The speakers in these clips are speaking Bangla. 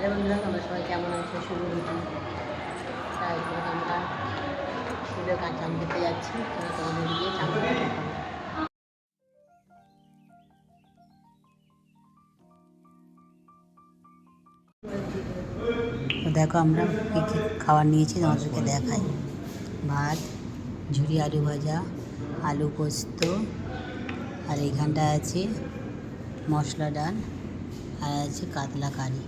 হ্যালো বন্ধুরা, তোমরা সবাই কেমন আছো? শুভ রুটি। তাই আমরা সূর্যের কাজ চান করতে যাচ্ছি, তোমাদের গিয়ে চান করতে দেখাবো। তো দেখো আমরা কী কী খাবার নিয়েছি তোমাদেরকে দেখাই। ভাত, ঝুরি আলু ভাজা, আলু পোস্ত, আর এইখানটায় আছে মশলা ডাল, আর আছে কাতলা কারি।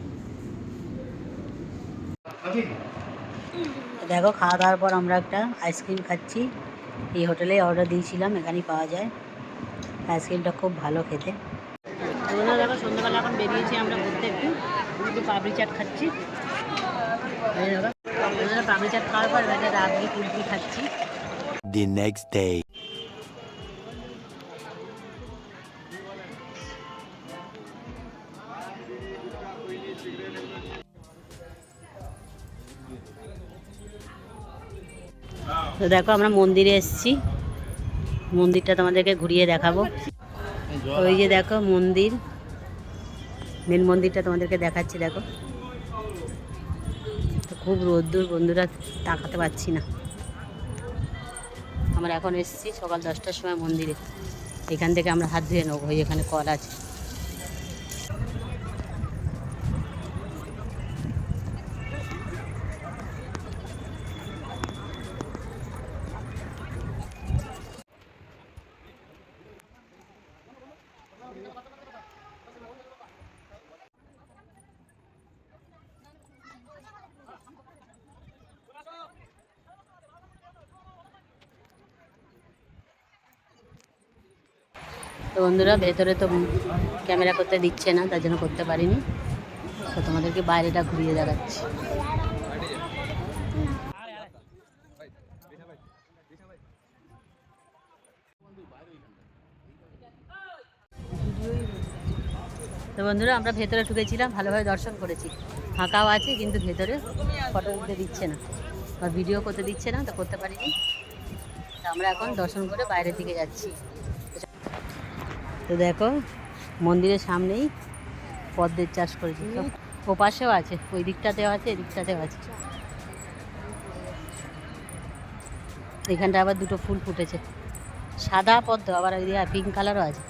দেখো খাওয়া দাওয়ার পর আমরা একটা আইসক্রিম খাচ্ছি। এই হোটেলে অর্ডার দিয়েছিলাম, এখানেই পাওয়া যায়। আইসক্রিমটা খুব ভালো খেতে। দেখো সন্ধ্যাবেলা এখন বেরিয়েছি আমরা ঘুরতে, একটু পাপড়ি চাট খাচ্ছি। পাপড়ি চাট খাওয়ার পর এখানে রাবড়ি কুলফি খাচ্ছি। The next day. তো দেখো আমরা মন্দিরে এসেছি, মন্দিরটা তোমাদেরকে ঘুরিয়ে দেখাবো। ওই যে দেখো মন্দির, মেন মন্দিরটা তোমাদেরকে দেখাচ্ছি। দেখো তো খুব রোদ্দুর বন্ধুরা, তাকাতে পারছি না। আমরা এখন এসেছি সকাল 10টার সময় মন্দিরে। এখান থেকে আমরা হাত ধুয়ে নেবো, এখানে কল আছে। তো বন্ধুরা ভেতরে তো ক্যামেরা করতে দিচ্ছে না, তার জন্য করতে পারিনি। তো তোমাদেরকে বাইরেটা ঘুরিয়ে দেখাচ্ছি। তো বন্ধুরা আমরা ভেতরে ঢুকেছিলাম, ভালোভাবে দর্শন করেছি। ফাঁকাও আছে কিন্তু ভেতরে ফটো তুলতে দিচ্ছে না বা ভিডিও করতে দিচ্ছে না, তো করতে পারিনি। তো আমরা এখন দর্শন করে বাইরের দিকে যাচ্ছি। তো দেখো মন্দিরের সামনেই পদ্মের চাষ করেছি, ও পাশেও আছে, ওই দিকটাতেও আছে, এদিকটাতেও আছে। এখানটা আবার দুটো ফুল ফুটেছে, সাদা পদ্ম, আবার ওই দিকে পিঙ্ক কালারও আছে।